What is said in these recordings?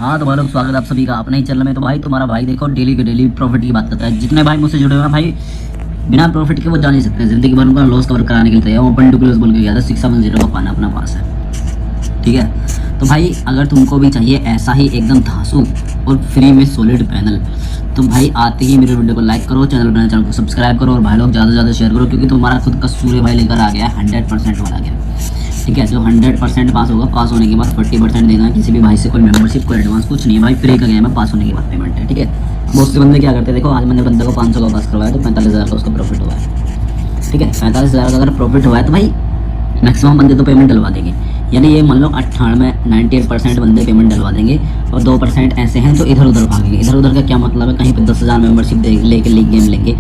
हाँ तो भाई लोग स्वागत है आप सभी का अपने ही चैनल में। तो भाई तुम्हारा भाई देखो डेली के डेली प्रॉफिट की बात करता है। जितने भाई मुझसे जुड़े हुए हैं भाई बिना प्रॉफिट के वो जा नहीं सकते, जिंदगी भर उनका लॉस कवर कराने के लिए तैयार। ओपन टू क्लोज बोल के गया था 670 का पाना अपना पास है, ठीक है। तो भाई अगर तुमको भी चाहिए ऐसा ही एकदम धांसू और फ्री में सॉलिड पैनल, तो भाई आते ही मेरे वीडियो को लाइक करो, चैनल को सब्सक्राइब करो और भाई लोग ज़्यादा से ज़्यादा शेयर करो, क्योंकि तुम्हारा खुद का सूर्य भाई लेकर आ गया है 100% वाला गया, ठीक है। जो 100% पास होगा, पास होने के बाद 40% देना है। किसी भी भाई से कोई मेंबरशिप कोई एडवांस कुछ नहीं है भाई, फ्री का गेम है, पास होने के बाद पेमेंट है, ठीक है। बहुत से बंदे क्या करते हैं, देखो आज मैंने बंदे को 500 का पास करवाया तो 45,000 का उसका प्रॉफिट हुआ है, ठीक है। 45,000 का अगर प्रॉफिट हुआ है तो भाई मैक्सिमम बंदे तो पेमेंट डलवा देंगे, यानी ये मान लो 98% बंदे पेमेंट डलवा देंगे और 2% ऐसे हैं जो इधर उधर भागेंगे। इधर उधर का क्या मतलब है, कहीं पे 10,000 मेंबरशिप लेके लीग गेम लेंगे।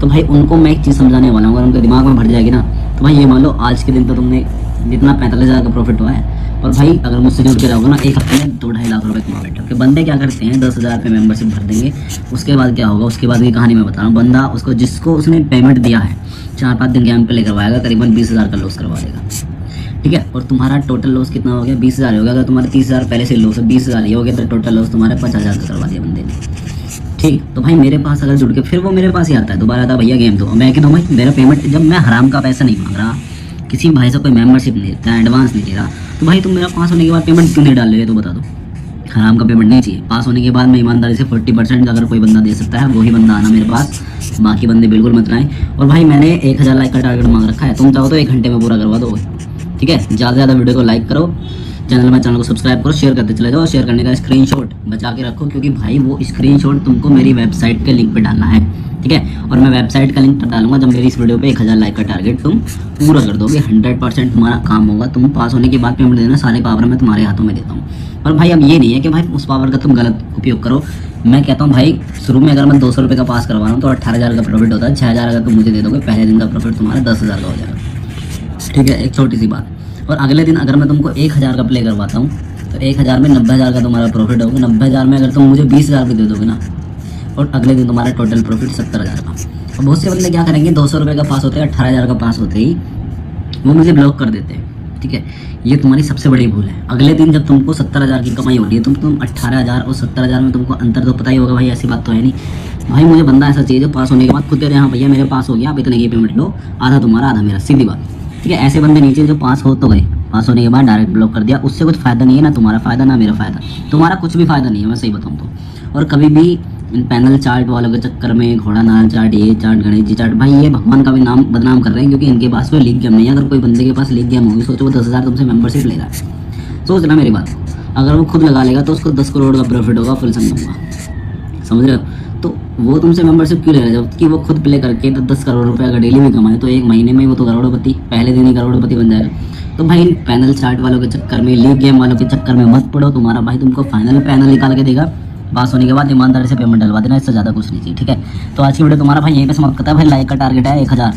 तो भाई उनको मैं एक चीज़ समझाने वाला हूँ, अगर उनके दिमाग में भर जाएगी ना, तो भाई ये मान लो आज के दिन तो तुमने जितना 45,000 का प्रॉफिट हुआ है, और भाई अगर मुझसे जुड़ के जाओगे ना एक हफ्ते में 2-2.5 लाख रुपए कमा बैठे। बंदे क्या करते हैं 10,000 पे मेंबरशिप भर देंगे, उसके बाद क्या होगा, उसके बाद की कहानी मैं बता रहा हूँ। बंदा उसको जिसको उसने पेमेंट दिया है 4-5 दिन गेम प्ले करवाएगा, करीबन 20,000 का लॉस करवा देगा, ठीक है। और तुम्हारा टोटल लॉस कितना हो गया, 20,000 हो गया। अगर तुम्हारे 30,000 पहले से लॉस है, 20,000 ही हो गया, तो टोटल लॉस तुम्हारे 50,000 का करवा दिया बंदे ने, ठीक। तो भाई मेरे पास अगर जुड़ के फिर वो मेरे पास ही आता है दोबारा, आता भैया गेम दो, मैं कहता हूँ भाई मेरा पेमेंट, जब मैं हराम का पैसा नहीं मांग रहा, किसी भाई से कोई मेंबरशिप नहीं देता, एडवांस नहीं दे रहा, तो भाई तुम मेरा पास होने के बाद पेमेंट क्यों नहीं डाल रहे हो, तो बता दो। हराम का पेमेंट नहीं चाहिए। पास होने के बाद मैं ईमानदारी से 40% अगर कोई बंदा दे सकता है वही बंदा आना मेरे पास, बाकी बंदे बिल्कुल मत आए। और भाई मैंने 1,000 लाइक का टारगेट मांग रखा है, तुम चाहो तो 1 घंटे में पूरा करवा दो, ठीक है। ज़्यादा से ज़्यादा वीडियो को लाइक करो, चैनल को सब्सक्राइब करो, शेयर करते चले जाओ। शेयर करने का स्क्रीनशॉट बचा के रखो, क्योंकि भाई वो स्क्रीनशॉट तुमको मेरी वेबसाइट के लिंक पे डालना है, ठीक है। और मैं वेबसाइट का लिंक डालूंगा जब मेरी इस वीडियो पे 1,000 लाइक का टारगेट तुम पूरा कर दोगे। 100% तुम्हारा काम होगा। तुम पास होने के बाद पेमेंट देना, सारे पावर मैं तुम्हारे हाथों में देता हूँ। और भाई अब ये नहीं है कि भाई उस पावर का तुम गलत उपयोग करो। मैं कहता हूँ भाई शुरू में अगर मैं 200 रुपये का पास करवा रहा हूँ तो 18,000 का प्रॉफिट होता है। 6,000 अगर तुम मुझे दे दोगे, पहले दिन का प्रॉफिट तुम्हारा 10,000 का हो जाएगा, ठीक है। एक छोटी सी बात। और अगले दिन अगर मैं तुमको 1,000 का प्ले करवाता हूँ तो 1,000 में 90,000 का तुम्हारा प्रॉफिट होगा। 90,000 में अगर तुम मुझे 20,000 भी दे दोगे ना, और अगले दिन तुम्हारा टोटल प्रॉफिट 70,000 का। और बहुत से बंदे क्या करेंगे, 200 रुपये का पास होते हैं, 18,000 का पास होते ही वो मुझे ब्लॉक कर देते हैं, ठीक है। ये तुम्हारी सबसे बड़ी भूल है। अगले दिन जब तुमको 70,000 की कमाई हो रही है, तुम 18,000 और 70,000 में तुमको अंतर तो पता ही होगा भाई, ऐसी बात तो है नहीं। भाई मुझे बंदा ऐसा चाहिए जो पास होने के बाद खुद कह रहे हैं हाँ भैया मेरे पास हो गया, आप इतने की पेमेंट लो, आधा तुम्हारा आधा मेरा, सीधी बात, ठीक है। ऐसे बंदे नीचे जो पास हो तो गए, पास होने के बाद डायरेक्ट ब्लॉक कर दिया, उससे कुछ फ़ायदा नहीं है, ना तुम्हारा फ़ायदा ना मेरा फ़ायदा, तुम्हारा कुछ भी फ़ायदा नहीं है, मैं सही बताऊँ तो। और कभी भी इन पैनल चार्ट वालों के चक्कर में घोड़ा नाल चार्ट, ये चार्ट, गणेश जी चार्ट, भाई ये भगवान का भी नाम बदनाम कर रहे हैं, क्योंकि इनके पास कोई लीग गेम नहीं है। अगर कोई बंदे के पास लीग गेम होगी, सोचो वो 10,000 तुमसे मेंबरशिप ले रहा है, सोच ना मेरी बात। अगर वो खुद लगा लेगा तो उसको 10 करोड़ का प्रॉफिट होगा, फुल समझूंगा, समझ रहे हो। तो वो तुमसे मेंबरशिप क्यों ले रहा है, जबकि वो खुद प्ले करके तो 10 करोड़ रुपये अगर डेली भी कमाए तो 1 महीने में वो तो करोड़पति, पहले दिन ही करोड़पति बन जाएगा। तो भाई पैनल चार्ट वालों के चक्कर में, लीग गेम वालों के चक्कर में मत पड़ो। तुम्हारा भाई तुमको फाइनल पैनल निकाल के देगा, पास होने के बाद ईमानदारी से पेमेंट डलवा देना, इससे ज़्यादा कुछ नहीं चाहिए, ठीक है। तो आज की वीडियो तुम्हारा भाई यहीं पे समाप्त करता है। भाई लाइक का टारगेट है 1,000,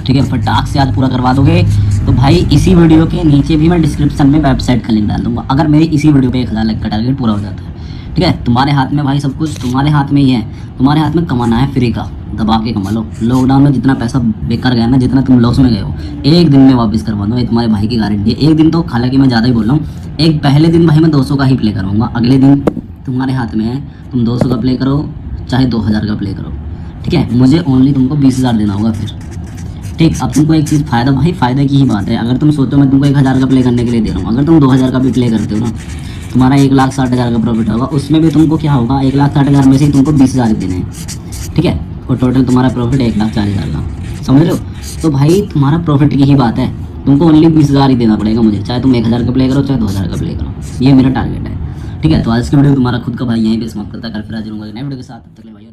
ठीक है। फटाक से आज पूरा करवा दोगे तो भाई इसी वीडियो के नीचे भी मैं डिस्क्रिप्शन में वेबसाइट का लिंक डाल दूंगा, अगर मेरी इसी वीडियो पे 1,000 लाइक का टारगेट पूरा हो जाता है, ठीक है। तुम्हारे हाथ में भाई सब कुछ तुम्हारे हाथ में ही है, तुम्हारे हाथ में कमाना है, फ्री का दबा के कमा लो। लॉकडाउन में जितना पैसा बेकार गया ना, जितना तुम लॉस में गए हो, एक दिन में वापस करवा दो, ये तुम्हारे भाई की गारंटी है। एक दिन तो हालांकि मैं ज़्यादा ही बोल रहा हूँ, एक पहले दिन भाई मैं 200 का ही प्ले करूँगा, अगले दिन तुम्हारे हाथ में है, तुम 200 का प्ले करो चाहे 2,000 का प्ले करो, ठीक है। मुझे ओनली तुमको 20,000 देना होगा फिर, ठीक। अब तुमको एक चीज़ फ़ायदा, भाई फ़ायदे की ही बात है। अगर तुम सोचो मैं तुमको 1,000 का प्ले करने के लिए दे रहा हूँ, अगर तुम 2,000 का भी प्ले करते हो ना, तुम्हारा 1,60,000 का प्रॉफिट होगा। उसमें भी तुमको क्या होगा, 1,60,000 में से ही तुमको 20,000 देने हैं, ठीक है। और टोटल तुम्हारा प्रॉफिट 1,40,000 का, समझ रहे हो। तो भाई तुम्हारा प्रॉफिट की ही बात है, तुमको ओनली 20,000 ही देना पड़ेगा मुझे, चाहे तुम 1,000 का प्ले करो चाहे 2,000 का प्ले करो, ये मेरा टारगेट है, ठीक है। तो आज की वीडियो तुम्हारा खुद का भाई यहीं पे समाप्त करता है। कल फिर हाजिर होऊंगा नए वीडियो के साथ, तब तक के लिए भाई।